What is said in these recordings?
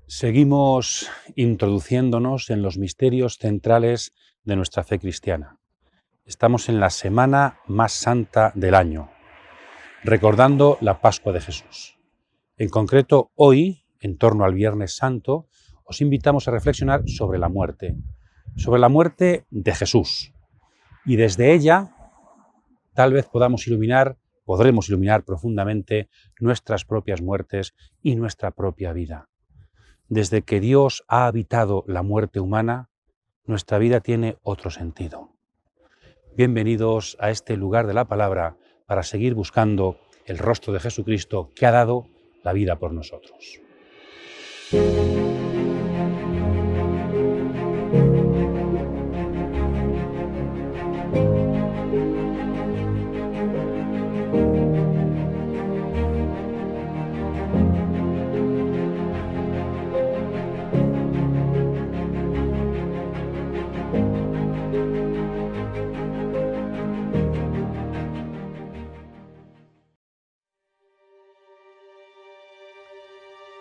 Seguimos introduciéndonos en los misterios centrales de nuestra fe cristiana. Estamos en la semana más santa del año, recordando la Pascua de Jesús. En concreto, hoy, en torno al Viernes Santo, os invitamos a reflexionar sobre la muerte de Jesús. Y desde ella, tal vez podremos iluminar profundamente nuestras propias muertes y nuestra propia vida. Desde que Dios ha habitado la muerte humana, nuestra vida tiene otro sentido. Bienvenidos a este lugar de la palabra para seguir buscando el rostro de Jesucristo que ha dado la vida por nosotros.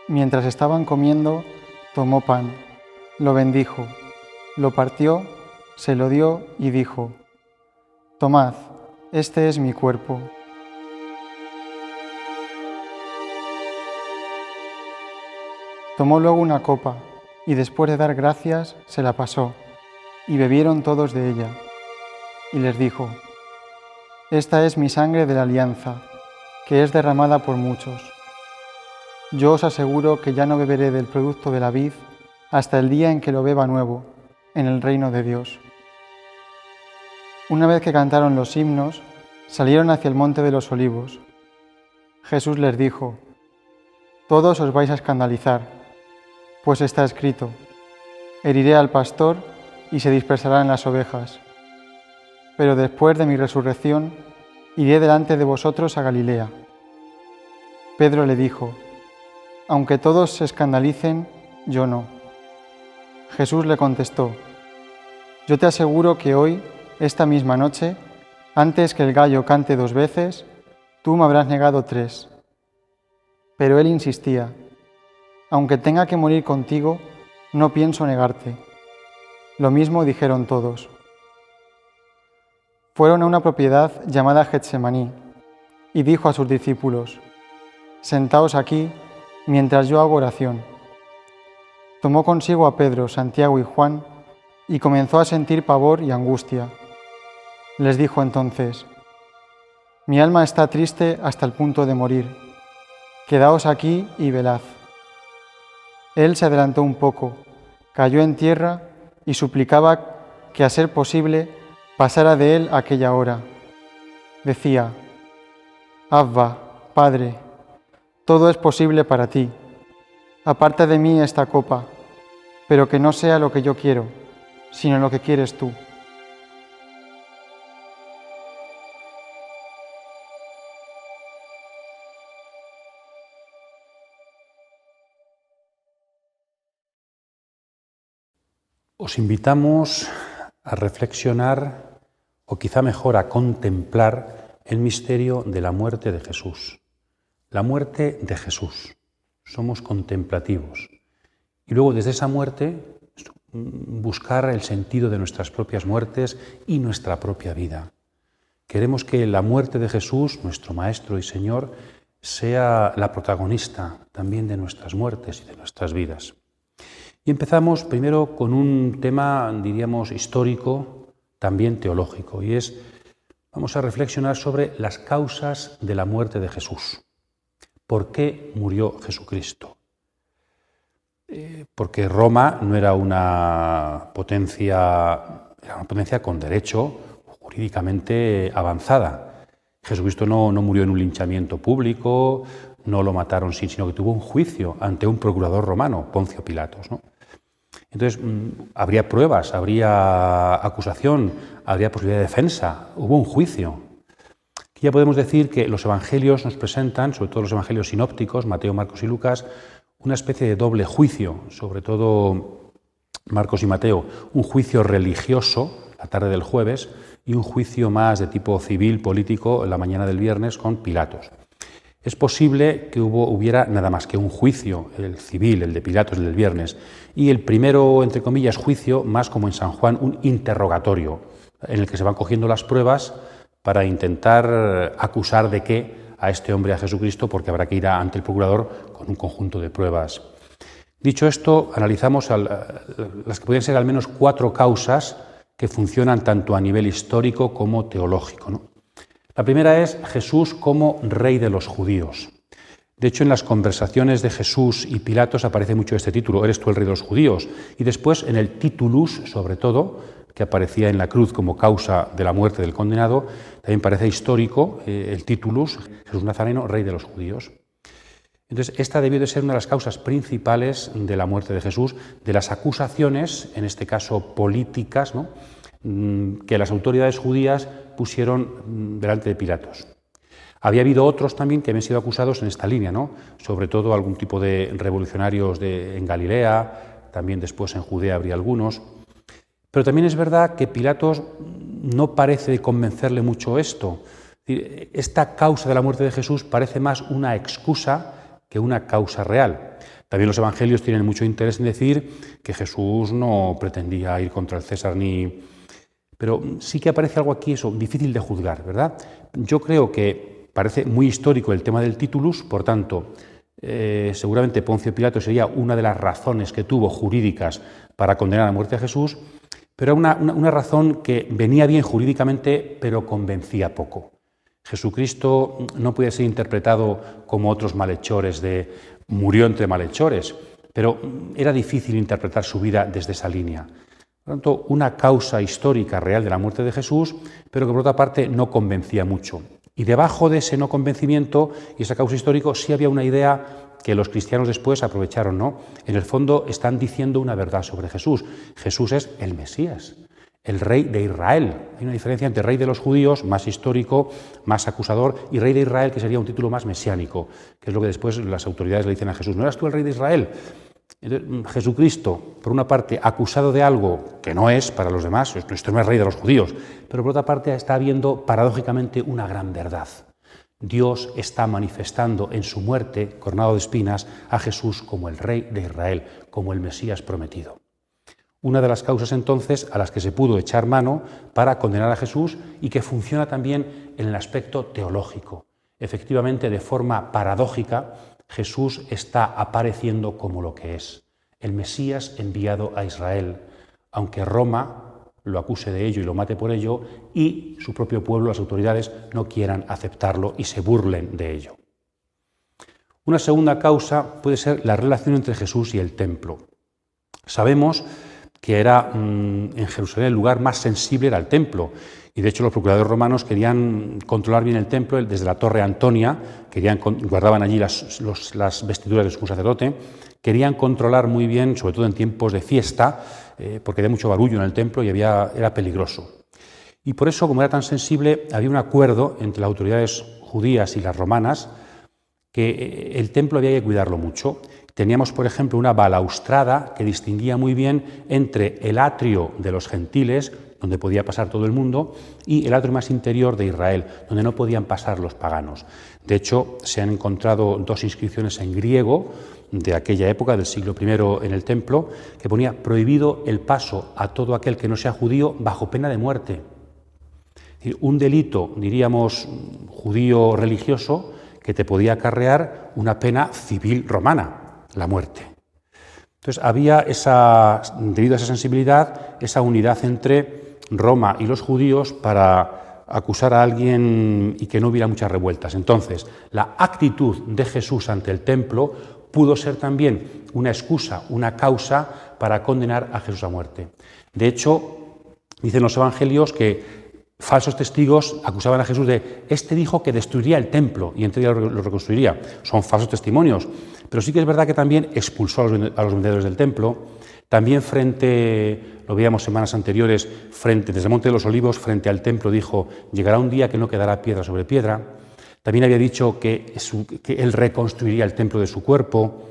Mientras estaban comiendo, tomó pan, lo bendijo, lo partió, se lo dio y dijo: «Tomad, este es mi cuerpo». Tomó luego una copa y después de dar gracias se la pasó, y bebieron todos de ella. Y les dijo: «Esta es mi sangre de la alianza, que es derramada por muchos. Yo os aseguro que ya no beberé del producto de la vid hasta el día en que lo beba nuevo, en el reino de Dios». Una vez que cantaron los himnos, salieron hacia el monte de los Olivos. Jesús les dijo: «Todos os vais a escandalizar, pues está escrito: heriré al pastor y se dispersarán las ovejas. Pero después de mi resurrección, iré delante de vosotros a Galilea». Pedro le dijo: «Aunque todos se escandalicen, yo no». Jesús le contestó: «Yo te aseguro que hoy, esta misma noche, antes que el gallo cante 2 veces, tú me habrás negado 3. Pero él insistía: «Aunque tenga que morir contigo, no pienso negarte». Lo mismo dijeron todos. Fueron a una propiedad llamada Getsemaní, y dijo a sus discípulos: «Sentaos aquí, mientras yo hago oración». Tomó consigo a Pedro, Santiago y Juan y comenzó a sentir pavor y angustia. Les dijo entonces: «Mi alma está triste hasta el punto de morir. Quedaos aquí y velad». Él se adelantó un poco, cayó en tierra y suplicaba que, a ser posible, pasara de él aquella hora. Decía: «Abba, Padre, todo es posible para ti. Aparta de mí esta copa, pero que no sea lo que yo quiero, sino lo que quieres tú». Os invitamos a reflexionar, o quizá mejor a contemplar, el misterio de la muerte de Jesús. La muerte de Jesús. Somos contemplativos. Y luego, desde esa muerte, buscar el sentido de nuestras propias muertes y nuestra propia vida. Queremos que la muerte de Jesús, nuestro Maestro y Señor, sea la protagonista también de nuestras muertes y de nuestras vidas. Y empezamos primero con un tema, diríamos, histórico, también teológico, y vamos a reflexionar sobre las causas de la muerte de Jesús. ¿Por qué murió Jesucristo? Porque Roma no era una potencia con derecho jurídicamente avanzada. Jesucristo no murió en un linchamiento público, no lo mataron sino que tuvo un juicio ante un procurador romano, Poncio Pilatos, ¿no? Entonces, habría pruebas, habría acusación, habría posibilidad de defensa, hubo un juicio. Aquí ya podemos decir que los evangelios nos presentan, sobre todo los evangelios sinópticos, Mateo, Marcos y Lucas, una especie de doble juicio, sobre todo Marcos y Mateo, un juicio religioso, la tarde del jueves, y un juicio más de tipo civil, político, la mañana del viernes, con Pilatos. Es posible que hubiera nada más que un juicio, el civil, el de Pilatos, el del viernes, y el primero, entre comillas, juicio, más como en San Juan, un interrogatorio, en el que se van cogiendo las pruebas para intentar acusar de qué a este hombre, a Jesucristo, porque habrá que ir ante el procurador con un conjunto de pruebas. Dicho esto, analizamos las que podrían ser al menos 4 causas que funcionan tanto a nivel histórico como teológico, ¿no? La primera es Jesús como rey de los judíos. De hecho, en las conversaciones de Jesús y Pilatos aparece mucho este título, ¿eres tú el rey de los judíos? Y después en el titulus, sobre todo, que aparecía en la cruz como causa de la muerte del condenado, también parece histórico el titulus, Jesús Nazareno, rey de los judíos. Entonces, esta debió de ser una de las causas principales de la muerte de Jesús, de las acusaciones, en este caso políticas, ¿no?, que las autoridades judías pusieron delante de Pilatos. Había habido otros también que habían sido acusados en esta línea, ¿no?, sobre todo algún tipo de revolucionarios en Galilea, también después en Judea habría algunos. Pero también es verdad que Pilatos no parece convencerle mucho esto. Esta causa de la muerte de Jesús parece más una excusa que una causa real. También los evangelios tienen mucho interés en decir que Jesús no pretendía ir contra el César Pero sí que aparece algo aquí, eso, difícil de juzgar, ¿verdad? Yo creo que parece muy histórico el tema del titulus, por tanto, seguramente Poncio Pilato sería una de las razones que tuvo jurídicas para condenar a muerte a Jesús, pero una razón que venía bien jurídicamente, pero convencía poco. Jesucristo no puede ser interpretado como otros malhechores de murió entre malhechores, pero era difícil interpretar su vida desde esa línea. Por lo tanto, una causa histórica real de la muerte de Jesús, pero que por otra parte no convencía mucho. Y debajo de ese no convencimiento y esa causa histórica sí había una idea que los cristianos después aprovecharon, ¿no? En el fondo están diciendo una verdad sobre Jesús. Jesús es el Mesías, el rey de Israel. Hay una diferencia entre rey de los judíos, más histórico, más acusador, y rey de Israel, que sería un título más mesiánico, que es lo que después las autoridades le dicen a Jesús. ¿No eras tú el rey de Israel? Jesucristo, por una parte, acusado de algo que no es para los demás, esto no es rey de los judíos, pero por otra parte está viendo paradójicamente una gran verdad. Dios está manifestando en su muerte, coronado de espinas, a Jesús como el rey de Israel, como el Mesías prometido. Una de las causas entonces a las que se pudo echar mano para condenar a Jesús y que funciona también en el aspecto teológico. Efectivamente, de forma paradójica, Jesús está apareciendo como lo que es, el Mesías enviado a Israel, aunque Roma lo acuse de ello y lo mate por ello, y su propio pueblo, las autoridades, no quieran aceptarlo y se burlen de ello. Una segunda causa puede ser la relación entre Jesús y el templo. Sabemos que era en Jerusalén el lugar más sensible era el templo, y de hecho los procuradores romanos querían controlar bien el templo desde la Torre Antonia, guardaban allí las vestiduras del sumo sacerdote, querían controlar muy bien, sobre todo en tiempos de fiesta, porque había mucho barullo en el templo y era peligroso. Y por eso, como era tan sensible, había un acuerdo entre las autoridades judías y las romanas que el templo había que cuidarlo mucho. Teníamos, por ejemplo, una balaustrada que distinguía muy bien entre el atrio de los gentiles, donde podía pasar todo el mundo, y el atrio más interior de Israel, donde no podían pasar los paganos. De hecho, se han encontrado 2 inscripciones en griego de aquella época, del siglo I, en el templo, que ponía prohibido el paso a todo aquel que no sea judío bajo pena de muerte. Es decir, un delito, diríamos, judío religioso, que te podía acarrear una pena civil romana, la muerte. Entonces había debido a esa sensibilidad, esa unidad entre Roma y los judíos para acusar a alguien y que no hubiera muchas revueltas. Entonces, la actitud de Jesús ante el templo pudo ser también una excusa, una causa para condenar a Jesús a muerte. De hecho, dicen los evangelios que falsos testigos acusaban a Jesús de este dijo que destruiría el templo y en 3 días lo reconstruiría. Son falsos testimonios, pero sí que es verdad que también expulsó a los vendedores del templo. También lo veíamos semanas anteriores, desde el Monte de los Olivos, frente al templo, dijo, llegará un día que no quedará piedra sobre piedra. También había dicho que él reconstruiría el templo de su cuerpo.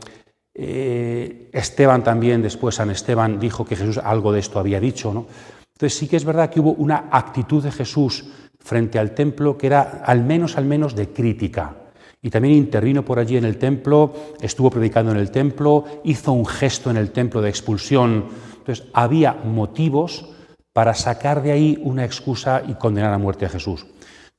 Esteban también, después San Esteban, dijo que Jesús algo de esto había dicho, ¿no? Entonces sí que es verdad que hubo una actitud de Jesús frente al templo que era al menos de crítica. y también intervino por allí en el templo, estuvo predicando en el templo, hizo un gesto en el templo de expulsión. Entonces había motivos para sacar de ahí una excusa y condenar a muerte a Jesús.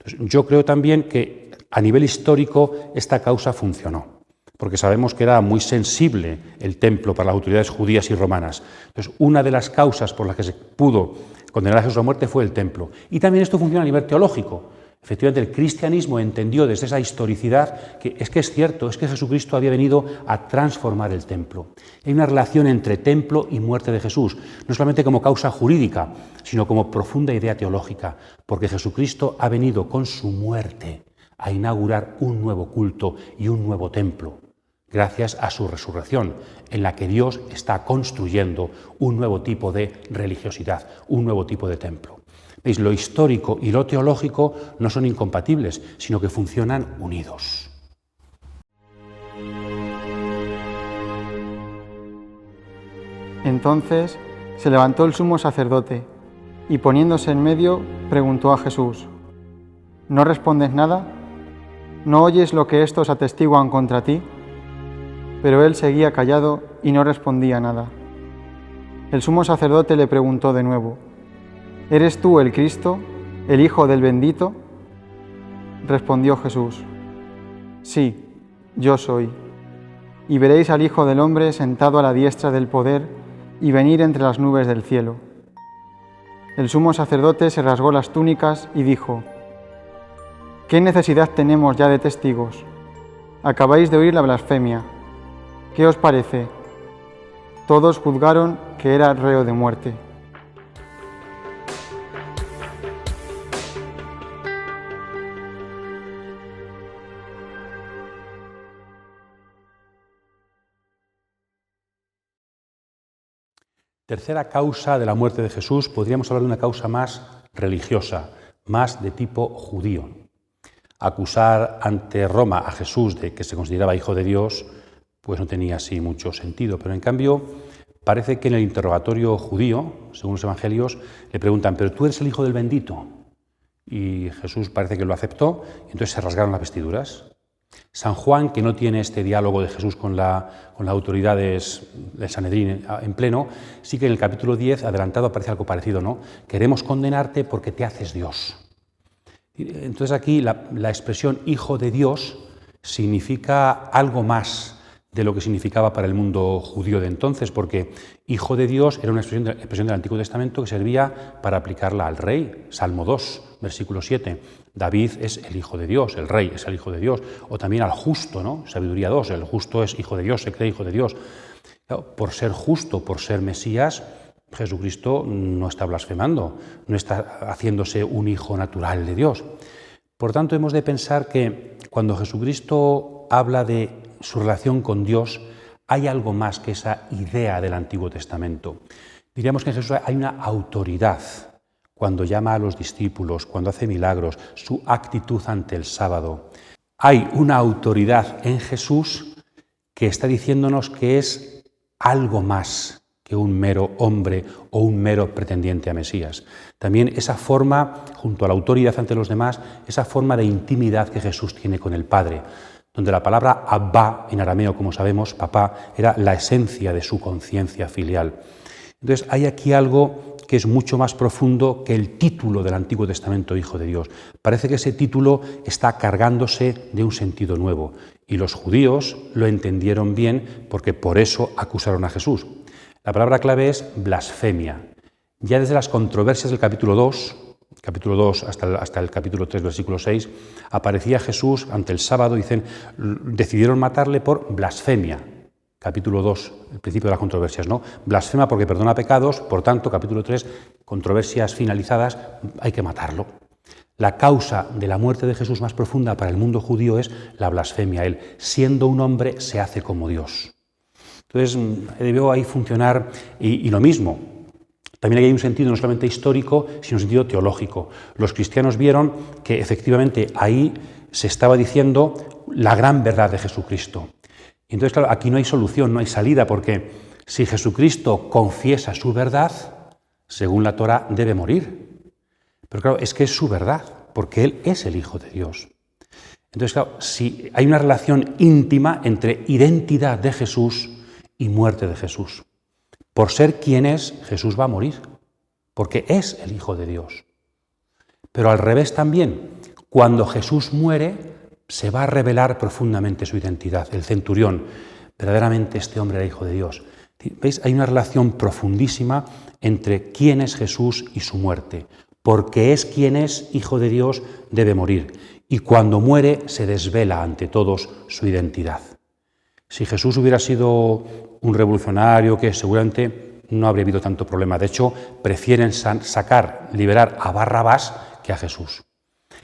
Entonces, yo creo también que a nivel histórico esta causa funcionó, porque sabemos que era muy sensible el templo para las autoridades judías y romanas. Entonces, una de las causas por las que se pudo condenar a Jesús a muerte fue el templo. Y también esto funciona a nivel teológico. Efectivamente, el cristianismo entendió desde esa historicidad que es cierto, es que Jesucristo había venido a transformar el templo. Hay una relación entre templo y muerte de Jesús, no solamente como causa jurídica, sino como profunda idea teológica, porque Jesucristo ha venido con su muerte a inaugurar un nuevo culto y un nuevo templo, gracias a su resurrección, en la que Dios está construyendo un nuevo tipo de religiosidad, un nuevo tipo de templo. ¿Veis? Lo histórico y lo teológico no son incompatibles, sino que funcionan unidos. Entonces se levantó el sumo sacerdote y poniéndose en medio preguntó a Jesús: ¿No respondes nada? ¿No oyes lo que éstos atestiguan contra ti? Pero él seguía callado y no respondía nada. El sumo sacerdote le preguntó de nuevo: ¿Eres tú el Cristo, el Hijo del Bendito? Respondió Jesús: Sí, yo soy. Y veréis al Hijo del Hombre sentado a la diestra del poder y venir entre las nubes del cielo. El sumo sacerdote se rasgó las túnicas y dijo: ¿Qué necesidad tenemos ya de testigos? Acabáis de oír la blasfemia. ¿Qué os parece? Todos juzgaron que era reo de muerte. Tercera causa de la muerte de Jesús, podríamos hablar de una causa más religiosa, más de tipo judío. Acusar ante Roma a Jesús de que se consideraba hijo de Dios, pues no tenía así mucho sentido, pero en cambio parece que en el interrogatorio judío, según los evangelios, le preguntan: ¿pero tú eres el Hijo del Bendito? Y Jesús parece que lo aceptó, y entonces se rasgaron las vestiduras. San Juan, que no tiene este diálogo de Jesús con las autoridades del Sanedrín en pleno, sí que en el capítulo 10, adelantado, aparece algo parecido, ¿no? Queremos condenarte porque te haces Dios. Entonces aquí la expresión Hijo de Dios significa algo más de lo que significaba para el mundo judío de entonces, porque Hijo de Dios era una expresión del Antiguo Testamento que servía para aplicarla al rey. Salmo 2, versículo 7. David es el Hijo de Dios, el rey es el Hijo de Dios. O también al justo, ¿no? Sabiduría 2, el justo es Hijo de Dios, se cree Hijo de Dios. Claro, por ser justo, por ser Mesías, Jesucristo no está blasfemando, no está haciéndose un hijo natural de Dios. Por tanto, hemos de pensar que cuando Jesucristo habla de su relación con Dios, hay algo más que esa idea del Antiguo Testamento. Diríamos que en Jesús hay una autoridad cuando llama a los discípulos, cuando hace milagros, su actitud ante el sábado. Hay una autoridad en Jesús que está diciéndonos que es algo más que un mero hombre o un mero pretendiente a Mesías. También esa forma, junto a la autoridad ante los demás, esa forma de intimidad que Jesús tiene con el Padre, donde la palabra Abba, en arameo, como sabemos, papá, era la esencia de su conciencia filial. Entonces hay aquí algo que es mucho más profundo que el título del Antiguo Testamento, Hijo de Dios. Parece que ese título está cargándose de un sentido nuevo, y los judíos lo entendieron bien porque por eso acusaron a Jesús. La palabra clave es blasfemia. Ya desde las controversias del capítulo 2 hasta el capítulo 3, versículo 6, aparecía Jesús ante el sábado, dicen, decidieron matarle por blasfemia. Capítulo 2, el principio de las controversias, ¿no? Blasfema porque perdona pecados, por tanto, capítulo 3, controversias finalizadas, hay que matarlo. La causa de la muerte de Jesús más profunda para el mundo judío es la blasfemia. Él, siendo un hombre, se hace como Dios. Entonces, debió ahí funcionar, y lo mismo. También hay un sentido no solamente histórico, sino un sentido teológico. Los cristianos vieron que efectivamente ahí se estaba diciendo la gran verdad de Jesucristo. Y entonces, claro, aquí no hay solución, no hay salida, porque si Jesucristo confiesa su verdad, según la Torá, debe morir. Pero claro, es que es su verdad, porque Él es el Hijo de Dios. Entonces, claro, si hay una relación íntima entre identidad de Jesús y muerte de Jesús. Por ser quien es, Jesús va a morir, porque es el Hijo de Dios. Pero al revés también, cuando Jesús muere, se va a revelar profundamente su identidad. El centurión, verdaderamente este hombre era Hijo de Dios. ¿Veis? Hay una relación profundísima entre quién es Jesús y su muerte. Porque es quien es Hijo de Dios, debe morir. Y cuando muere, se desvela ante todos su identidad. Si Jesús hubiera sido un revolucionario, que seguramente no habría habido tanto problema. De hecho, prefieren liberar a Barrabás que a Jesús.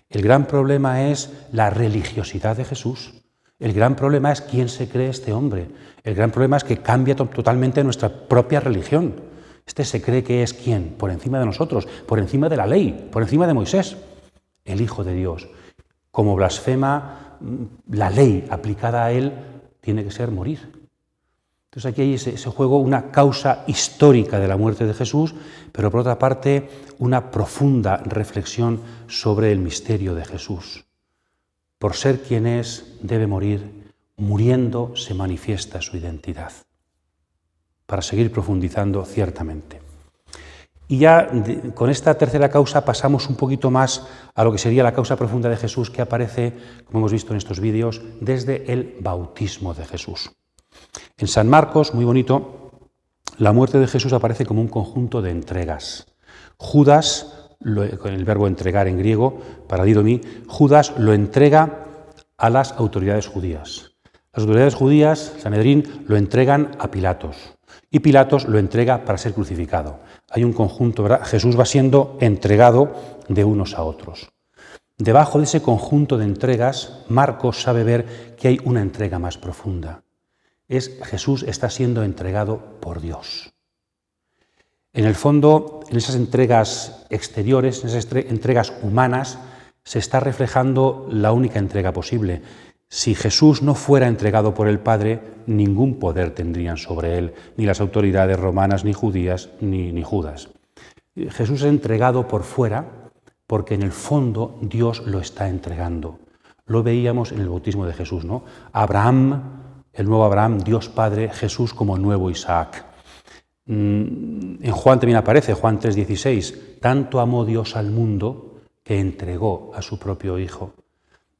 El gran problema es la religiosidad de Jesús. El gran problema es quién se cree este hombre. El gran problema es que cambia totalmente nuestra propia religión. Este se cree que es ¿quién? Por encima de nosotros, por encima de la ley, por encima de Moisés. El Hijo de Dios. Como blasfema la ley aplicada a él, tiene que ser morir. Entonces aquí hay ese juego, una causa histórica de la muerte de Jesús, pero por otra parte una profunda reflexión sobre el misterio de Jesús. Por ser quien es, debe morir. Muriendo se manifiesta su identidad. Para seguir profundizando ciertamente. Y ya con esta tercera causa pasamos un poquito más a lo que sería la causa profunda de Jesús, que aparece, como hemos visto en estos vídeos, desde el bautismo de Jesús. En San Marcos, muy bonito, la muerte de Jesús aparece como un conjunto de entregas. Judas, con el verbo entregar en griego, paradidomi, Judas lo entrega a las autoridades judías. Las autoridades judías, Sanedrín, lo entregan a Pilatos. Y Pilatos lo entrega para ser crucificado. Hay un conjunto, ¿verdad? Jesús va siendo entregado de unos a otros. Debajo de ese conjunto de entregas, Marcos sabe ver que hay una entrega más profunda. Jesús está siendo entregado por Dios. En el fondo, en esas entregas exteriores, en esas entregas humanas, se está reflejando la única entrega posible. Si Jesús no fuera entregado por el Padre, ningún poder tendrían sobre él, ni las autoridades romanas, ni judías, ni Judas. Jesús es entregado por fuera porque en el fondo Dios lo está entregando. Lo veíamos en el bautismo de Jesús, ¿no? Abraham, el nuevo Abraham, Dios Padre, Jesús como nuevo Isaac. En Juan también aparece, Juan 3,16, tanto amó Dios al mundo que entregó a su propio Hijo.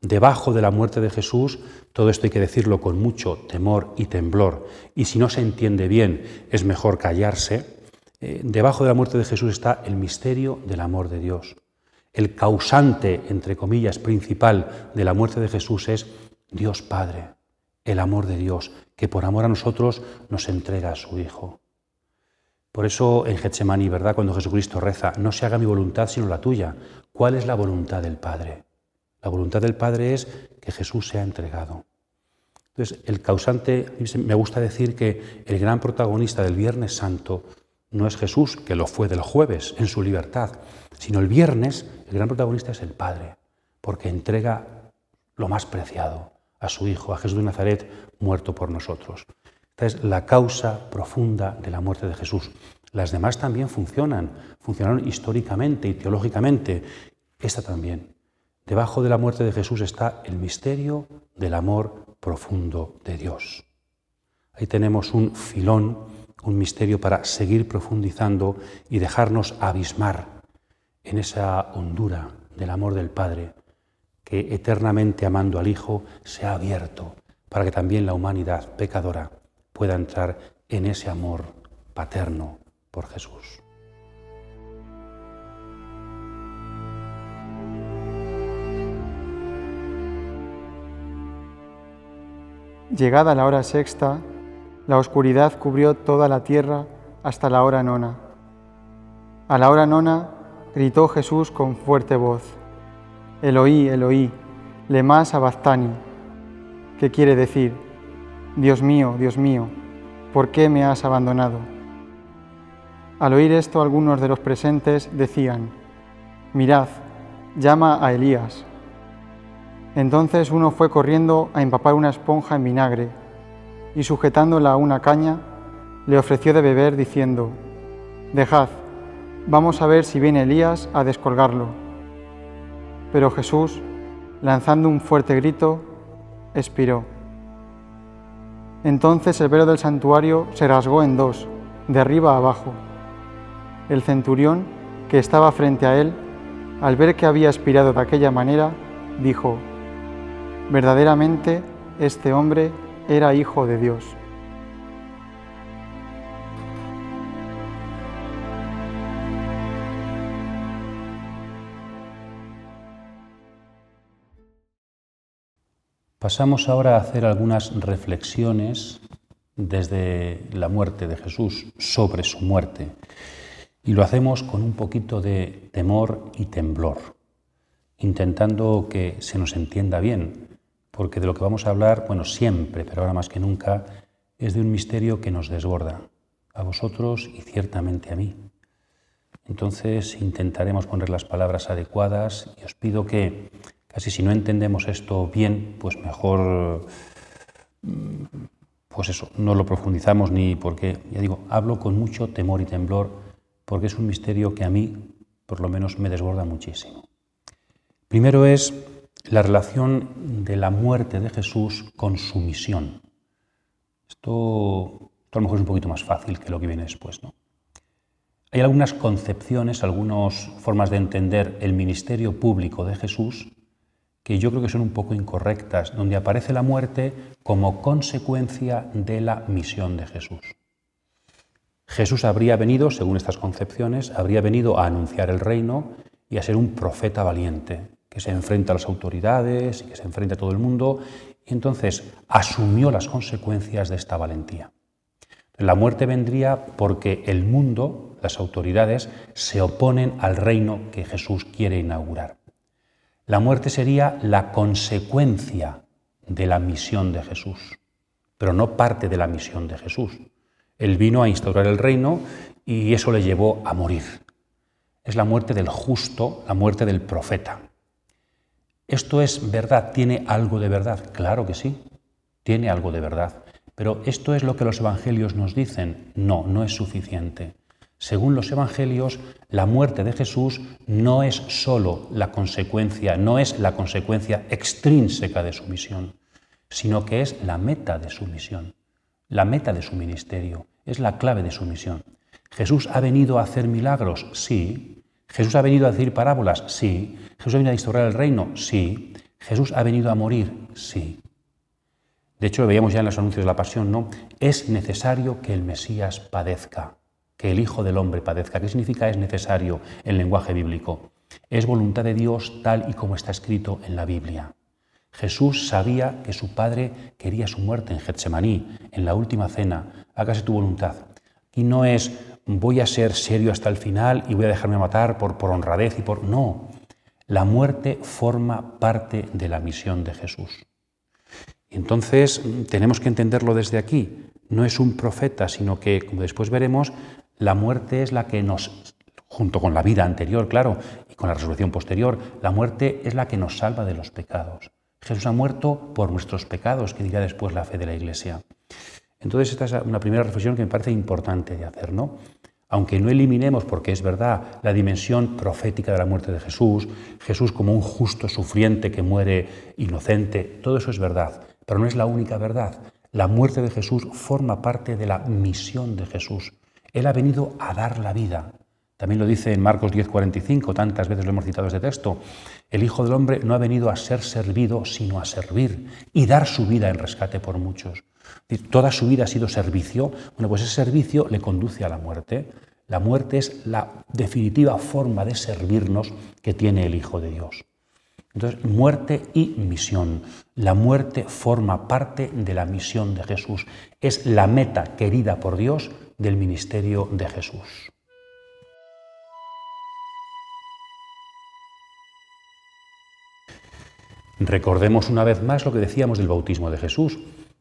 Debajo de la muerte de Jesús, todo esto hay que decirlo con mucho temor y temblor, y si no se entiende bien es mejor callarse. Debajo de la muerte de Jesús está el misterio del amor de Dios. El causante, entre comillas, principal de la muerte de Jesús es Dios Padre, el amor de Dios, que por amor a nosotros nos entrega a su Hijo. Por eso en Getsemaní, ¿verdad?, cuando Jesucristo reza, no se haga mi voluntad sino la tuya. ¿Cuál es la voluntad del Padre? La voluntad del Padre es que Jesús sea entregado. Entonces, el causante, me gusta decir que el gran protagonista del Viernes Santo no es Jesús, que lo fue del jueves en su libertad, sino el viernes el gran protagonista es el Padre, porque entrega lo más preciado a su Hijo, a Jesús de Nazaret, muerto por nosotros. Esta es la causa profunda de la muerte de Jesús. Las demás también funcionaron históricamente y teológicamente. Esta también. Debajo de la muerte de Jesús está el misterio del amor profundo de Dios. Ahí tenemos un filón, un misterio para seguir profundizando y dejarnos abismar en esa hondura del amor del Padre, que eternamente amando al Hijo se ha abierto para que también la humanidad pecadora pueda entrar en ese amor paterno por Jesús. Llegada la hora sexta, la oscuridad cubrió toda la tierra hasta la hora nona. A la hora nona gritó Jesús con fuerte voz: Eloí, Eloí, lema sabactani, que quiere decir: Dios mío, ¿por qué me has abandonado? Al oír esto, algunos de los presentes decían: Mirad, llama a Elías. Entonces uno fue corriendo a empapar una esponja en vinagre y, sujetándola a una caña, le ofreció de beber diciendo: Dejad, vamos a ver si viene Elías a descolgarlo. Pero Jesús, lanzando un fuerte grito, expiró. Entonces el velo del santuario se rasgó en dos, de arriba a abajo. El centurión, que estaba frente a él, al ver que había expirado de aquella manera, dijo: verdaderamente este hombre era hijo de Dios. Pasamos ahora a hacer algunas reflexiones desde la muerte de Jesús, sobre su muerte. Y lo hacemos con un poquito de temor y temblor, intentando que se nos entienda bien, porque de lo que vamos a hablar, bueno, siempre, pero ahora más que nunca, es de un misterio que nos desborda, a vosotros y ciertamente a mí. Entonces intentaremos poner las palabras adecuadas y os pido que, casi si no entendemos esto bien, pues mejor, pues eso, no lo profundizamos ni porque, ya digo, hablo con mucho temor y temblor porque es un misterio que a mí, por lo menos, me desborda muchísimo. Primero es la relación de la muerte de Jesús con su misión. Esto a lo mejor es un poquito más fácil que lo que viene después, ¿no? Hay algunas concepciones, algunas formas de entender el ministerio público de Jesús que yo creo que son un poco incorrectas, donde aparece la muerte como consecuencia de la misión de Jesús. Jesús habría venido, según estas concepciones, habría venido a anunciar el reino y a ser un profeta valiente, que se enfrenta a las autoridades y que se enfrenta a todo el mundo, y entonces asumió las consecuencias de esta valentía. La muerte vendría porque el mundo, las autoridades, se oponen al reino que Jesús quiere inaugurar. La muerte sería la consecuencia de la misión de Jesús, pero no parte de la misión de Jesús. Él vino a instaurar el reino y eso le llevó a morir. Es la muerte del justo, la muerte del profeta. ¿Esto es verdad? ¿Tiene algo de verdad? Claro que sí, tiene algo de verdad. Pero ¿esto es lo que los evangelios nos dicen? No, no es suficiente. Según los evangelios, la muerte de Jesús no es solo la consecuencia, no es la consecuencia extrínseca de su misión, sino que es la meta de su misión, la meta de su ministerio, es la clave de su misión. ¿Jesús ha venido a hacer milagros? Sí. ¿Jesús ha venido a decir parábolas? Sí. ¿Jesús ha venido a instaurar el reino? Sí. ¿Jesús ha venido a morir? Sí. De hecho, lo veíamos ya en los anuncios de la pasión, ¿no? Es necesario que el Mesías padezca, que el Hijo del Hombre padezca. ¿Qué significa es necesario en lenguaje bíblico? Es voluntad de Dios tal y como está escrito en la Biblia. Jesús sabía que su Padre quería su muerte en Getsemaní, en la última cena. Hágase tu voluntad. Y no es voy a ser serio hasta el final y voy a dejarme matar por honradez y por... No, la muerte forma parte de la misión de Jesús. Entonces tenemos que entenderlo desde aquí. No es un profeta, sino que, como después veremos, la muerte es la que nos, junto con la vida anterior, claro, y con la resurrección posterior, la muerte es la que nos salva de los pecados. Jesús ha muerto por nuestros pecados, que dirá después la fe de la Iglesia. Entonces esta es una primera reflexión que me parece importante de hacer, ¿no? Aunque no eliminemos, porque es verdad, la dimensión profética de la muerte de Jesús, Jesús como un justo sufriente que muere inocente, todo eso es verdad, pero no es la única verdad. La muerte de Jesús forma parte de la misión de Jesús. Él ha venido a dar la vida. También lo dice en Marcos 10:45, tantas veces lo hemos citado este texto. El Hijo del Hombre no ha venido a ser servido, sino a servir y dar su vida en rescate por muchos. Es decir, toda su vida ha sido servicio. Bueno, pues ese servicio le conduce a la muerte. La muerte es la definitiva forma de servirnos que tiene el Hijo de Dios. Entonces, muerte y misión. La muerte forma parte de la misión de Jesús. Es la meta querida por Dios del ministerio de Jesús. Recordemos una vez más lo que decíamos del bautismo de Jesús.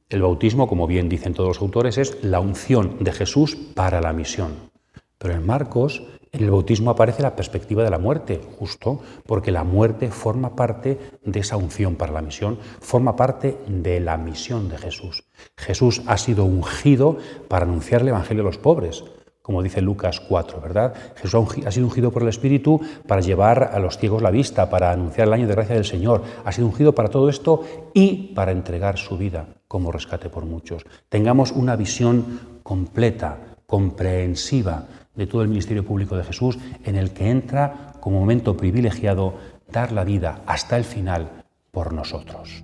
El bautismo, como bien dicen todos los autores, es la unción de Jesús para la misión. Pero en Marcos, en el bautismo aparece la perspectiva de la muerte, justo porque la muerte forma parte de esa unción para la misión, forma parte de la misión de Jesús. Jesús ha sido ungido para anunciar el Evangelio a los pobres, como dice Lucas 4, ¿verdad? Jesús ha sido ungido por el Espíritu para llevar a los ciegos la vista, para anunciar el año de gracia del Señor. Ha sido ungido para todo esto y para entregar su vida como rescate por muchos. Tengamos una visión completa, comprensiva de todo el ministerio público de Jesús, en el que entra como momento privilegiado dar la vida hasta el final por nosotros.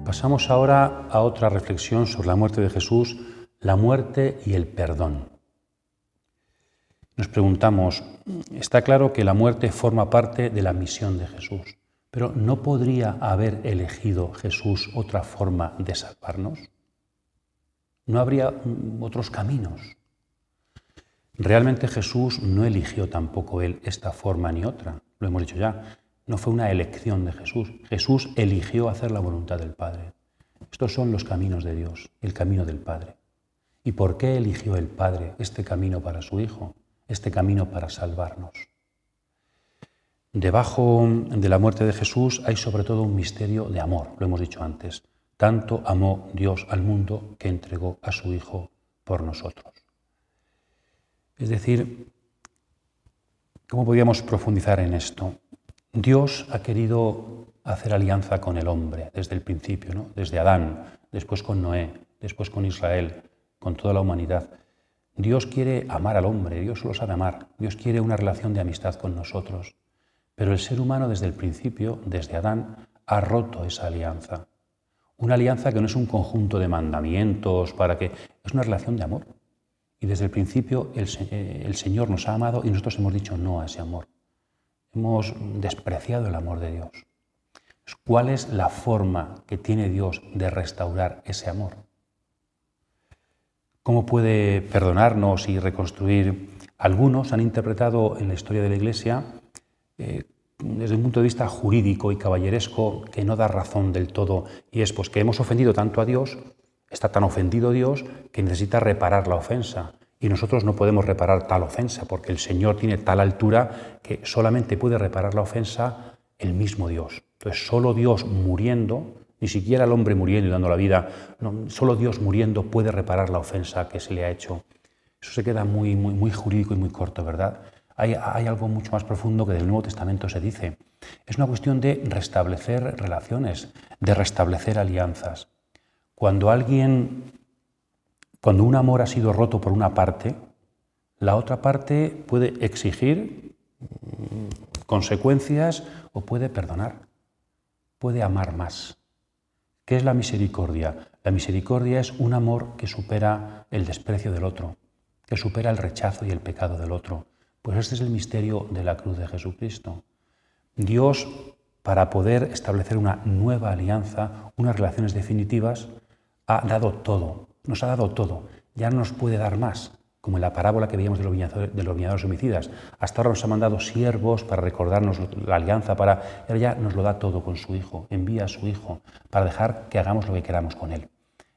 Pasamos ahora a otra reflexión sobre la muerte de Jesús, la muerte y el perdón. Nos preguntamos, está claro que la muerte forma parte de la misión de Jesús, pero ¿no podría haber elegido Jesús otra forma de salvarnos? ¿No habría otros caminos? Realmente Jesús no eligió tampoco él esta forma ni otra, lo hemos dicho ya. No fue una elección de Jesús. Jesús eligió hacer la voluntad del Padre. Estos son los caminos de Dios, el camino del Padre. ¿Y por qué eligió el Padre este camino para su Hijo, este camino para salvarnos? Debajo de la muerte de Jesús hay sobre todo un misterio de amor, lo hemos dicho antes. Tanto amó Dios al mundo que entregó a su Hijo por nosotros. Es decir, ¿cómo podríamos profundizar en esto? Dios ha querido hacer alianza con el hombre desde el principio, ¿no? Desde Adán, después con Noé, después con Israel, con toda la humanidad. Dios quiere amar al hombre, Dios solo sabe amar, Dios quiere una relación de amistad con nosotros. Pero el ser humano desde el principio, desde Adán, ha roto esa alianza. Una alianza que no es un conjunto de mandamientos, es una relación de amor. Y desde el principio el Señor nos ha amado y nosotros hemos dicho no a ese amor. Hemos despreciado el amor de Dios. ¿Cuál es la forma que tiene Dios de restaurar ese amor? ¿Cómo puede perdonarnos y reconstruir? Algunos han interpretado en la historia de la Iglesia, desde un punto de vista jurídico y caballeresco, que no da razón del todo, y es pues que hemos ofendido tanto a Dios, está tan ofendido Dios, que necesita reparar la ofensa. Y nosotros no podemos reparar tal ofensa, porque el Señor tiene tal altura que solamente puede reparar la ofensa el mismo Dios. Entonces, solo Dios muriendo, ni siquiera el hombre muriendo y dando la vida, no, solo Dios muriendo puede reparar la ofensa que se le ha hecho. Eso se queda muy jurídico y muy corto, ¿verdad? Hay algo mucho más profundo que del Nuevo Testamento se dice. Es una cuestión de restablecer relaciones, de restablecer alianzas. Cuando un amor ha sido roto por una parte, la otra parte puede exigir consecuencias o puede perdonar, puede amar más. ¿Qué es la misericordia? La misericordia es un amor que supera el desprecio del otro, que supera el rechazo y el pecado del otro. Pues este es el misterio de la cruz de Jesucristo. Dios, para poder establecer una nueva alianza, unas relaciones definitivas, ha dado todo. Nos ha dado todo, ya no nos puede dar más, como en la parábola que veíamos de los viñadores homicidas. Hasta ahora nos ha mandado siervos para recordarnos la alianza, ahora ya nos lo da todo con su Hijo, envía a su Hijo para dejar que hagamos lo que queramos con Él.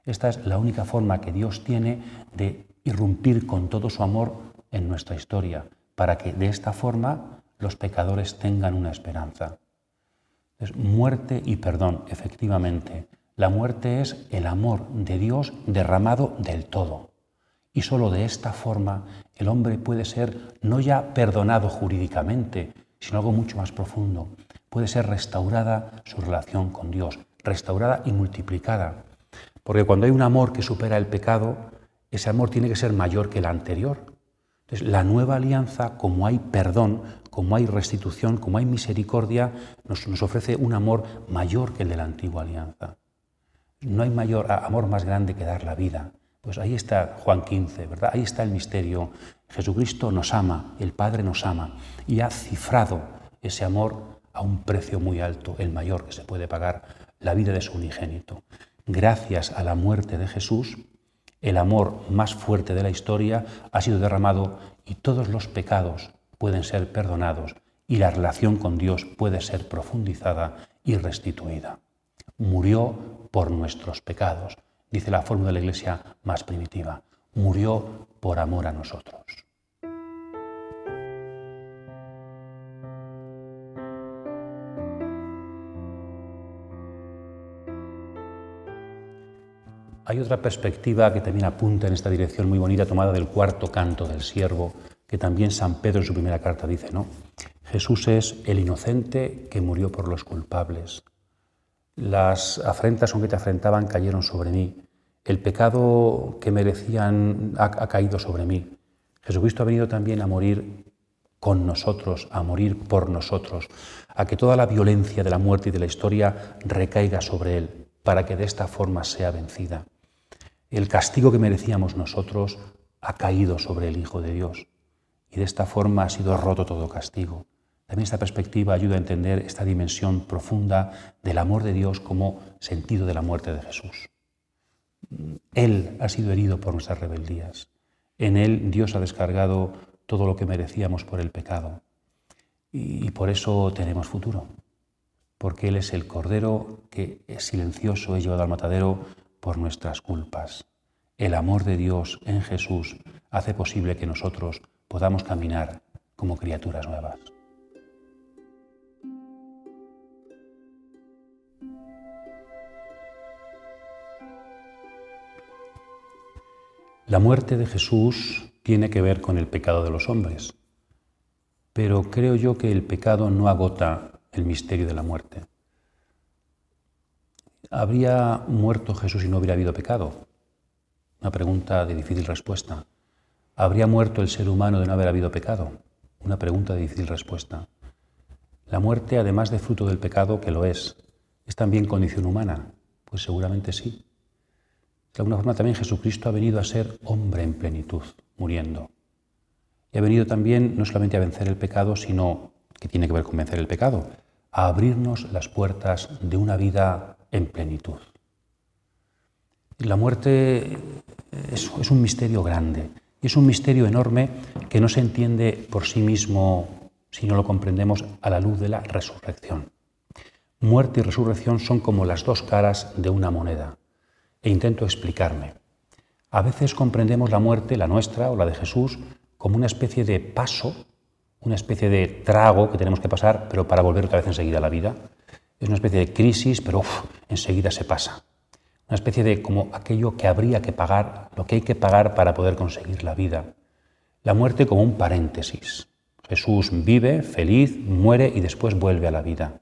Esta es la única forma que Dios tiene de irrumpir con todo su amor en nuestra historia, para que de esta forma los pecadores tengan una esperanza. Es muerte y perdón, efectivamente. La muerte es el amor de Dios derramado del todo. Y solo de esta forma el hombre puede ser no ya perdonado jurídicamente, sino algo mucho más profundo. Puede ser restaurada su relación con Dios, restaurada y multiplicada. Porque cuando hay un amor que supera el pecado, ese amor tiene que ser mayor que el anterior. Entonces, la nueva alianza, como hay perdón, como hay restitución, como hay misericordia, nos ofrece un amor mayor que el de la antigua alianza. No hay amor más grande que dar la vida. Pues ahí está Juan 15, ¿verdad? Ahí está el misterio. Jesucristo nos ama, el Padre nos ama y ha cifrado ese amor a un precio muy alto, el mayor que se puede pagar, la vida de su unigénito. Gracias a la muerte de Jesús, el amor más fuerte de la historia ha sido derramado y todos los pecados pueden ser perdonados y la relación con Dios puede ser profundizada y restituida. Murió por nuestros pecados, dice la fórmula de la Iglesia más primitiva. Murió por amor a nosotros. Hay otra perspectiva que también apunta en esta dirección muy bonita, tomada del cuarto canto del siervo, que también San Pedro en su primera carta dice, ¿no? Jesús es el inocente que murió por los culpables. Las afrentas con que te afrentaban cayeron sobre mí. El pecado que merecían ha caído sobre mí. Jesucristo ha venido también a morir con nosotros, a morir por nosotros, a que toda la violencia de la muerte y de la historia recaiga sobre Él, para que de esta forma sea vencida. El castigo que merecíamos nosotros ha caído sobre el Hijo de Dios y de esta forma ha sido roto todo castigo. También esta perspectiva ayuda a entender esta dimensión profunda del amor de Dios como sentido de la muerte de Jesús. Él ha sido herido por nuestras rebeldías. En Él Dios ha descargado todo lo que merecíamos por el pecado. Y por eso tenemos futuro, porque Él es el Cordero que es silencioso, es llevado al matadero por nuestras culpas. El amor de Dios en Jesús hace posible que nosotros podamos caminar como criaturas nuevas. La muerte de Jesús tiene que ver con el pecado de los hombres, pero creo yo que el pecado no agota el misterio de la muerte. ¿Habría muerto Jesús si no hubiera habido pecado? Una pregunta de difícil respuesta. ¿Habría muerto el ser humano de no haber habido pecado? Una pregunta de difícil respuesta. La muerte, además de fruto del pecado, que lo es también condición humana. Pues seguramente sí. De alguna forma también Jesucristo ha venido a ser hombre en plenitud, muriendo. Y ha venido también no solamente a vencer el pecado, sino, que tiene que ver con vencer el pecado, a abrirnos las puertas de una vida en plenitud. La muerte es un misterio grande, y es un misterio enorme que no se entiende por sí mismo si no lo comprendemos a la luz de la resurrección. Muerte y resurrección son como las dos caras de una moneda. E intento explicarme. A veces comprendemos la muerte, la nuestra o la de Jesús, como una especie de paso, una especie de trago que tenemos que pasar, pero para volver otra vez enseguida a la vida. Es una especie de crisis, pero enseguida se pasa. Una especie de como aquello que habría que pagar, lo que hay que pagar para poder conseguir la vida. La muerte como un paréntesis. Jesús vive, feliz, muere y después vuelve a la vida.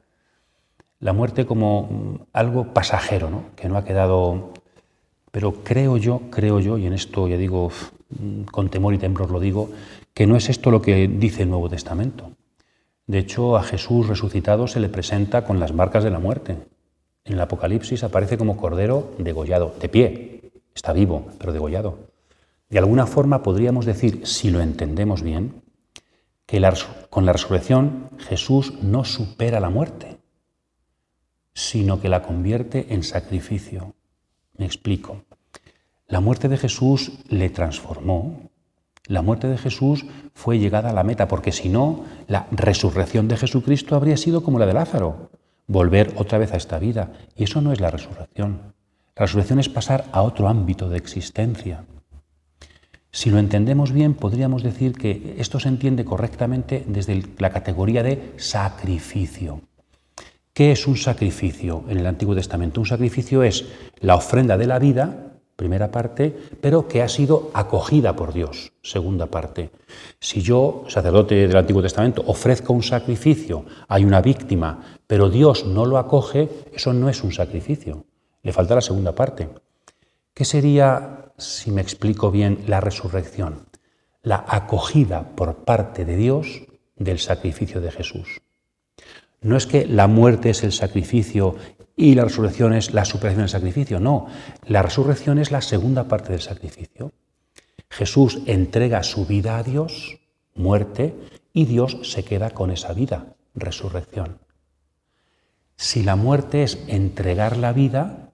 La muerte como algo pasajero, ¿no? Que no ha quedado... Pero creo yo, y en esto ya digo, con temor y temblor lo digo, que no es esto lo que dice el Nuevo Testamento. De hecho, a Jesús resucitado se le presenta con las marcas de la muerte. En el Apocalipsis aparece como cordero degollado, de pie, está vivo, pero degollado. De alguna forma podríamos decir, si lo entendemos bien, que con la resurrección Jesús no supera la muerte, sino que la convierte en sacrificio. Me explico. La muerte de Jesús le transformó. La muerte de Jesús fue llegada a la meta, porque si no, la resurrección de Jesucristo habría sido como la de Lázaro, volver otra vez a esta vida. Y eso no es la resurrección. La resurrección es pasar a otro ámbito de existencia. Si lo entendemos bien, podríamos decir que esto se entiende correctamente desde la categoría de sacrificio. ¿Qué es un sacrificio en el Antiguo Testamento? Un sacrificio es la ofrenda de la vida, primera parte, pero que ha sido acogida por Dios, segunda parte. Si yo, sacerdote del Antiguo Testamento, ofrezco un sacrificio, hay una víctima, pero Dios no lo acoge, eso no es un sacrificio. Le falta la segunda parte. ¿Qué sería, si me explico bien, la resurrección? La acogida por parte de Dios del sacrificio de Jesús. No es que la muerte es el sacrificio y la resurrección es la superación del sacrificio, no. La resurrección es la segunda parte del sacrificio. Jesús entrega su vida a Dios, muerte, y Dios se queda con esa vida, resurrección. Si la muerte es entregar la vida,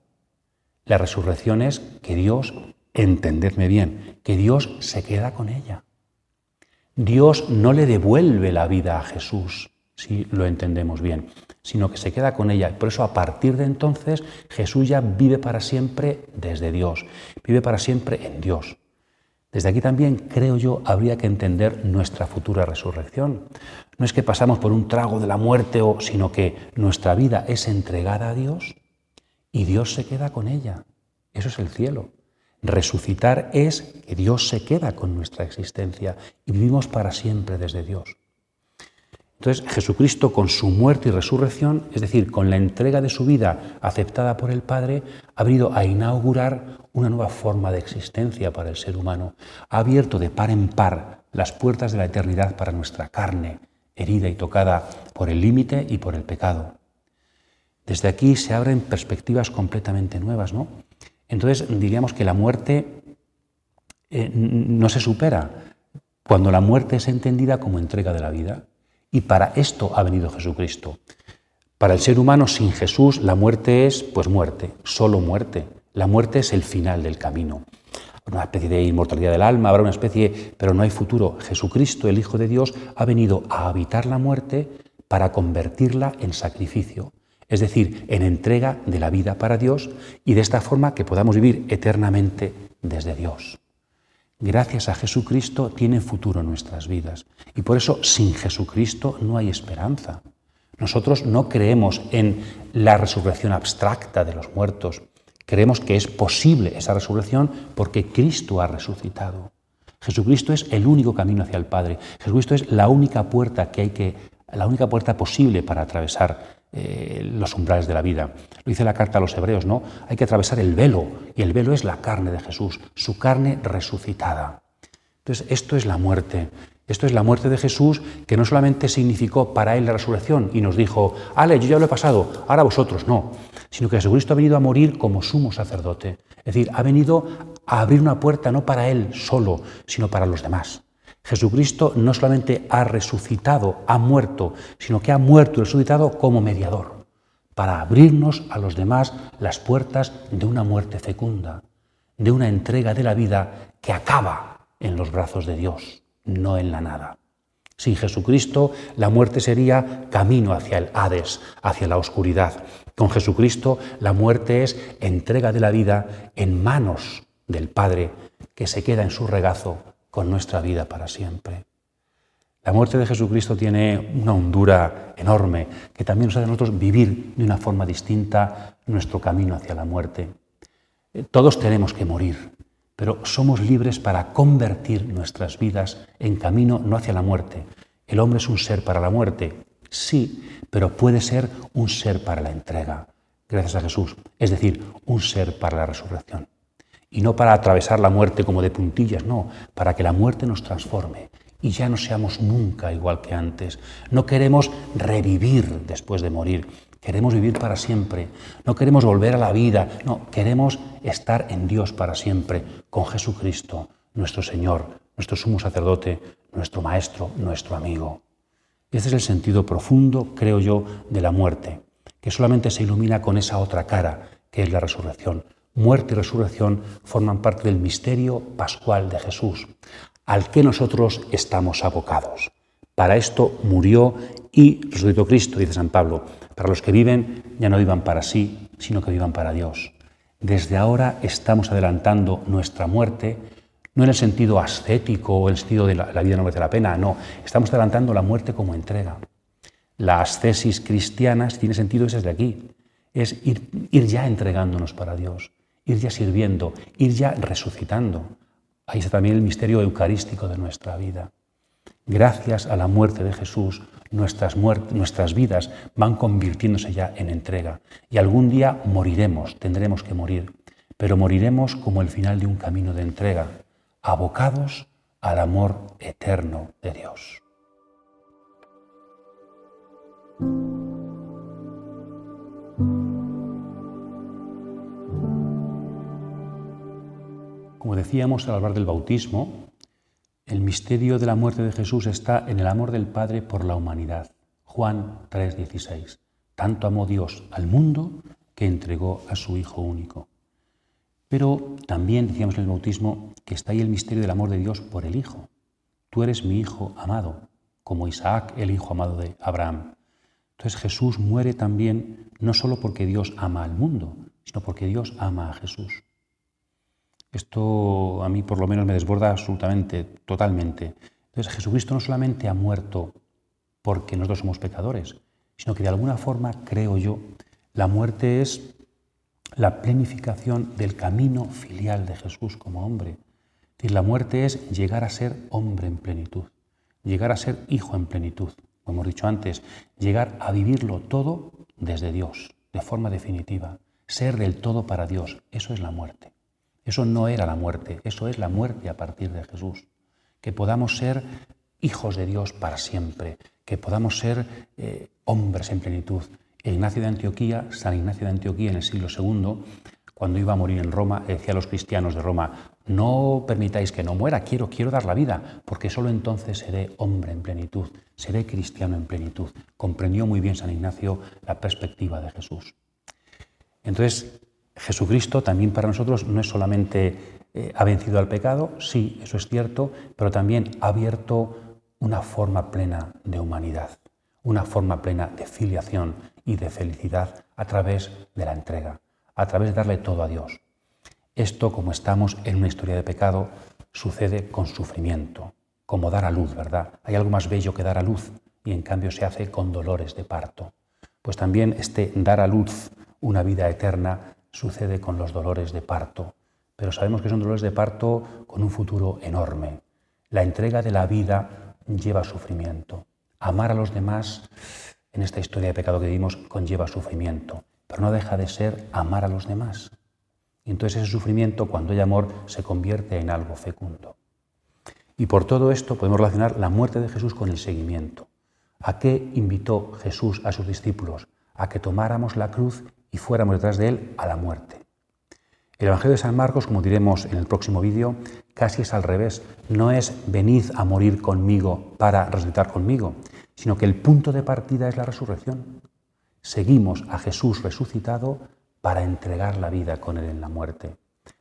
la resurrección es que Dios, entendedme bien, que Dios se queda con ella. Dios no le devuelve la vida a Jesús, si lo entendemos bien, sino que se queda con ella. Por eso, a partir de entonces, Jesús ya vive para siempre desde Dios, vive para siempre en Dios. Desde aquí también, creo yo, habría que entender nuestra futura resurrección. No es que pasamos por un trago de la muerte, sino que nuestra vida es entregada a Dios y Dios se queda con ella. Eso es el cielo. Resucitar es que Dios se queda con nuestra existencia y vivimos para siempre desde Dios. Entonces, Jesucristo, con su muerte y resurrección, es decir, con la entrega de su vida aceptada por el Padre, ha venido a inaugurar una nueva forma de existencia para el ser humano. Ha abierto de par en par las puertas de la eternidad para nuestra carne, herida y tocada por el límite y por el pecado. Desde aquí se abren perspectivas completamente nuevas, ¿no? Entonces, diríamos que la muerte no se supera cuando la muerte es entendida como entrega de la vida. Y para esto ha venido Jesucristo. Para el ser humano sin Jesús la muerte es pues muerte, solo muerte. La muerte es el final del camino. Una especie de inmortalidad del alma, habrá una especie, pero no hay futuro. Jesucristo, el Hijo de Dios, ha venido a habitar la muerte para convertirla en sacrificio, es decir, en entrega de la vida para Dios y de esta forma que podamos vivir eternamente desde Dios. Gracias a Jesucristo tiene futuro nuestras vidas y por eso sin Jesucristo no hay esperanza. Nosotros no creemos en la resurrección abstracta de los muertos, creemos que es posible esa resurrección porque Cristo ha resucitado. Jesucristo es el único camino hacia el Padre, Jesucristo es la única puerta la única puerta posible para atravesar los umbrales de la vida. Lo dice la carta a los Hebreos, ¿no? Hay que atravesar el velo, y el velo es la carne de Jesús, su carne resucitada. Entonces, esto es la muerte de Jesús, que no solamente significó para él la resurrección y nos dijo, ale, yo ya lo he pasado, ahora vosotros, no, sino que Jesucristo ha venido a morir como sumo sacerdote, es decir, ha venido a abrir una puerta no para él solo, sino para los demás. Jesucristo no solamente ha resucitado, ha muerto, sino que ha muerto y resucitado como mediador, para abrirnos a los demás las puertas de una muerte fecunda, de una entrega de la vida que acaba en los brazos de Dios, no en la nada. Sin Jesucristo, la muerte sería camino hacia el Hades, hacia la oscuridad. Con Jesucristo, la muerte es entrega de la vida en manos del Padre, que se queda en su regazo con nuestra vida para siempre. La muerte de Jesucristo tiene una hondura enorme que también nos hace a nosotros vivir de una forma distinta nuestro camino hacia la muerte. Todos tenemos que morir, pero somos libres para convertir nuestras vidas en camino no hacia la muerte. ¿El hombre es un ser para la muerte? Sí, pero puede ser un ser para la entrega, gracias a Jesús, es decir, un ser para la resurrección. Y no para atravesar la muerte como de puntillas, no, para que la muerte nos transforme y ya no seamos nunca igual que antes. No queremos revivir después de morir, queremos vivir para siempre. No queremos volver a la vida, no, queremos estar en Dios para siempre, con Jesucristo, nuestro Señor, nuestro sumo sacerdote, nuestro Maestro, nuestro amigo. Este es el sentido profundo, creo yo, de la muerte, que solamente se ilumina con esa otra cara, que es la resurrección. Muerte y resurrección forman parte del misterio pascual de Jesús, al que nosotros estamos abocados. Para esto murió y resucitó Cristo, dice San Pablo. Para los que viven, ya no vivan para sí, sino que vivan para Dios. Desde ahora estamos adelantando nuestra muerte, no en el sentido ascético o en el sentido de la vida no merece la pena, no. Estamos adelantando la muerte como entrega. La ascesis cristiana, si tiene sentido, es desde aquí. Es ir ya entregándonos para Dios, ir ya sirviendo, ir ya resucitando. Ahí está también el misterio eucarístico de nuestra vida. Gracias a la muerte de Jesús, nuestras vidas van convirtiéndose ya en entrega. Y algún día moriremos, tendremos que morir, pero moriremos como el final de un camino de entrega, abocados al amor eterno de Dios. Como decíamos al hablar del bautismo, el misterio de la muerte de Jesús está en el amor del Padre por la humanidad. Juan 3,16. Tanto amó Dios al mundo que entregó a su Hijo único. Pero también decíamos en el bautismo que está ahí el misterio del amor de Dios por el Hijo. Tú eres mi Hijo amado, como Isaac, el hijo amado de Abraham. Entonces Jesús muere también no solo porque Dios ama al mundo, sino porque Dios ama a Jesús. Esto a mí por lo menos me desborda absolutamente, totalmente. Entonces Jesucristo no solamente ha muerto porque nosotros somos pecadores, sino que de alguna forma, creo yo, la muerte es la plenificación del camino filial de Jesús como hombre. Es decir, la muerte es llegar a ser hombre en plenitud, llegar a ser hijo en plenitud. Como hemos dicho antes, llegar a vivirlo todo desde Dios, de forma definitiva, ser del todo para Dios. Eso es la muerte. Eso no era la muerte, eso es la muerte a partir de Jesús. Que podamos ser hijos de Dios para siempre, que podamos ser hombres en plenitud. Ignacio de Antioquía, San Ignacio de Antioquía en el siglo II, cuando iba a morir en Roma, decía a los cristianos de Roma: no permitáis que no muera, quiero dar la vida, porque solo entonces seré hombre en plenitud, seré cristiano en plenitud. Comprendió muy bien San Ignacio la perspectiva de Jesús. Entonces, Jesucristo también para nosotros no es solamente ha vencido al pecado, sí, eso es cierto, pero también ha abierto una forma plena de humanidad, una forma plena de filiación y de felicidad a través de la entrega, a través de darle todo a Dios. Esto, como estamos en una historia de pecado, sucede con sufrimiento, como dar a luz, ¿verdad? Hay algo más bello que dar a luz y en cambio se hace con dolores de parto. Pues también este dar a luz una vida eterna sucede con los dolores de parto, pero sabemos que son dolores de parto con un futuro enorme. La entrega de la vida lleva sufrimiento. Amar a los demás en esta historia de pecado que vivimos conlleva sufrimiento, pero no deja de ser amar a los demás. Y entonces ese sufrimiento, cuando hay amor, se convierte en algo fecundo. Y por todo esto podemos relacionar la muerte de Jesús con el seguimiento. ¿A qué invitó Jesús a sus discípulos? A que tomáramos la cruz y fuéramos detrás de él a la muerte. El Evangelio de San Marcos, como diremos en el próximo vídeo, casi es al revés. No es venid a morir conmigo para resucitar conmigo, sino que el punto de partida es la resurrección. Seguimos a Jesús resucitado para entregar la vida con él en la muerte.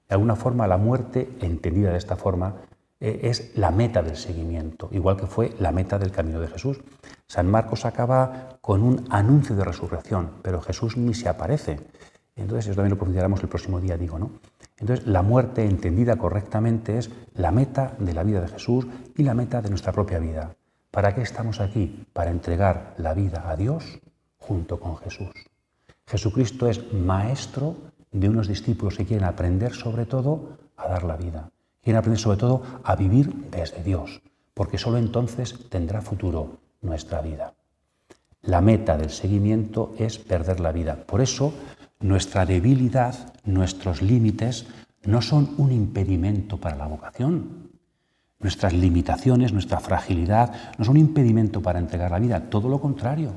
De alguna forma, la muerte, entendida de esta forma, es la meta del seguimiento, igual que fue la meta del camino de Jesús. San Marcos acaba con un anuncio de resurrección, pero Jesús ni se aparece. Entonces, eso también lo profundizaremos el próximo día, digo, ¿no? Entonces, la muerte entendida correctamente es la meta de la vida de Jesús y la meta de nuestra propia vida. ¿Para qué estamos aquí? Para entregar la vida a Dios junto con Jesús. Jesucristo es maestro de unos discípulos que quieren aprender sobre todo a dar la vida. Quieren aprender sobre todo a vivir desde Dios, porque solo entonces tendrá futuro nuestra vida. La meta del seguimiento es perder la vida. Por eso, nuestra debilidad, nuestros límites, no son un impedimento para la vocación. Nuestras limitaciones, nuestra fragilidad, no son un impedimento para entregar la vida, todo lo contrario.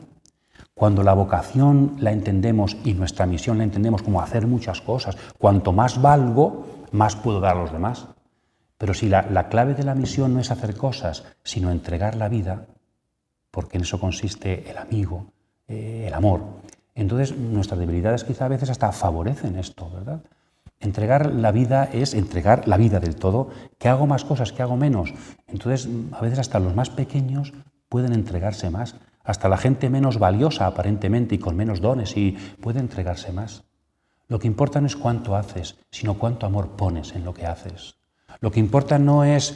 Cuando la vocación la entendemos y nuestra misión la entendemos como hacer muchas cosas, cuanto más valgo, más puedo dar a los demás. Pero si la clave de la misión no es hacer cosas, sino entregar la vida, porque en eso consiste el amigo, el amor, entonces nuestras debilidades quizá a veces hasta favorecen esto, ¿verdad? Entregar la vida es entregar la vida del todo. ¿Que hago más cosas, que hago menos? Entonces a veces hasta los más pequeños pueden entregarse más. Hasta la gente menos valiosa aparentemente y con menos dones y puede entregarse más. Lo que importa no es cuánto haces, sino cuánto amor pones en lo que haces. Lo que importa no es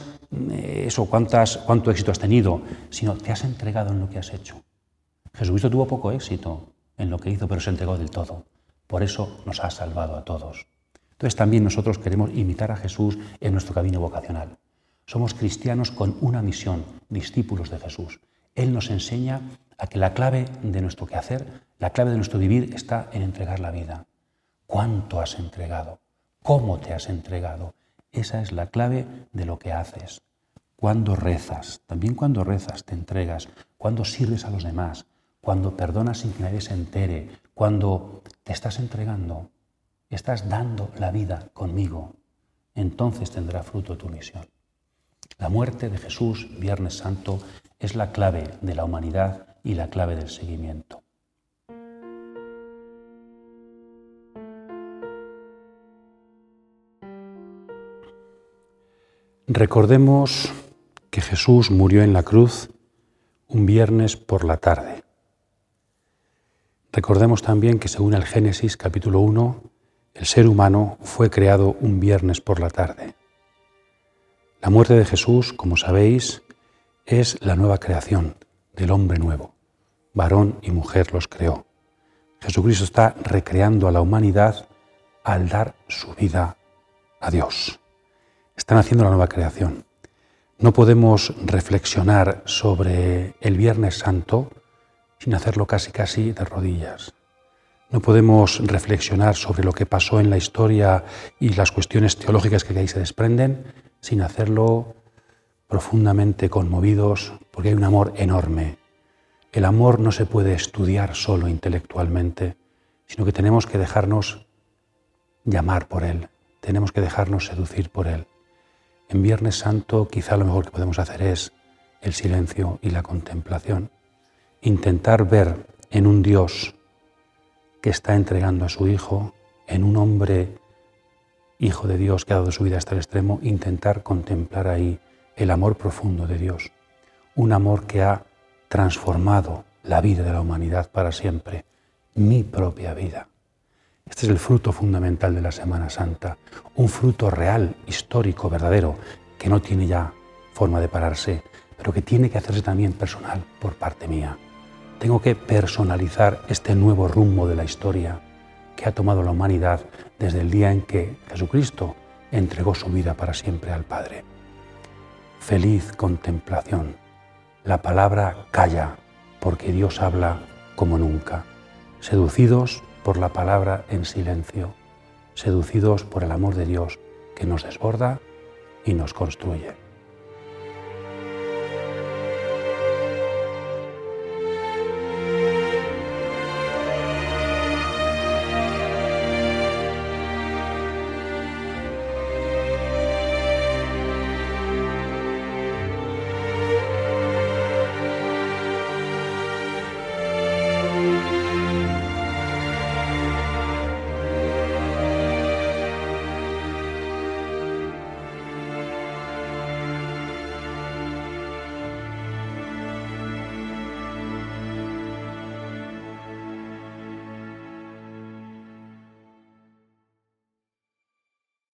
eso, cuánto éxito has tenido, sino te has entregado en lo que has hecho. Jesucristo tuvo poco éxito en lo que hizo, pero se entregó del todo. Por eso nos ha salvado a todos. Entonces también nosotros queremos imitar a Jesús en nuestro camino vocacional. Somos cristianos con una misión, discípulos de Jesús. Él nos enseña a que la clave de nuestro quehacer, la clave de nuestro vivir está en entregar la vida. ¿Cuánto has entregado? ¿Cómo te has entregado? Esa es la clave de lo que haces. Cuando rezas, también cuando rezas te entregas, cuando sirves a los demás, cuando perdonas sin que nadie se entere, cuando te estás entregando, estás dando la vida conmigo, entonces tendrá fruto tu misión. La muerte de Jesús, Viernes Santo, es la clave de la humanidad y la clave del seguimiento. Recordemos que Jesús murió en la cruz un viernes por la tarde. Recordemos también que según el Génesis capítulo 1, el ser humano fue creado un viernes por la tarde. La muerte de Jesús, como sabéis, es la nueva creación del hombre nuevo. Varón y mujer los creó. Jesucristo está recreando a la humanidad al dar su vida a Dios. Están haciendo la nueva creación. No podemos reflexionar sobre el Viernes Santo sin hacerlo casi de rodillas. No podemos reflexionar sobre lo que pasó en la historia y las cuestiones teológicas que de ahí se desprenden sin hacerlo profundamente conmovidos, porque hay un amor enorme. El amor no se puede estudiar solo intelectualmente, sino que tenemos que dejarnos llamar por él, tenemos que dejarnos seducir por él. En Viernes Santo quizá lo mejor que podemos hacer es el silencio y la contemplación. Intentar ver en un Dios que está entregando a su Hijo, en un hombre, Hijo de Dios que ha dado su vida hasta el extremo, intentar contemplar ahí el amor profundo de Dios. Un amor que ha transformado la vida de la humanidad para siempre, mi propia vida. Este es el fruto fundamental de la Semana Santa, un fruto real, histórico, verdadero, que no tiene ya forma de pararse, pero que tiene que hacerse también personal por parte mía. Tengo que personalizar este nuevo rumbo de la historia que ha tomado la humanidad desde el día en que Jesucristo entregó su vida para siempre al Padre. Feliz contemplación. La palabra calla, porque Dios habla como nunca. Seducidos por la palabra en silencio, seducidos por el amor de Dios que nos desborda y nos construye.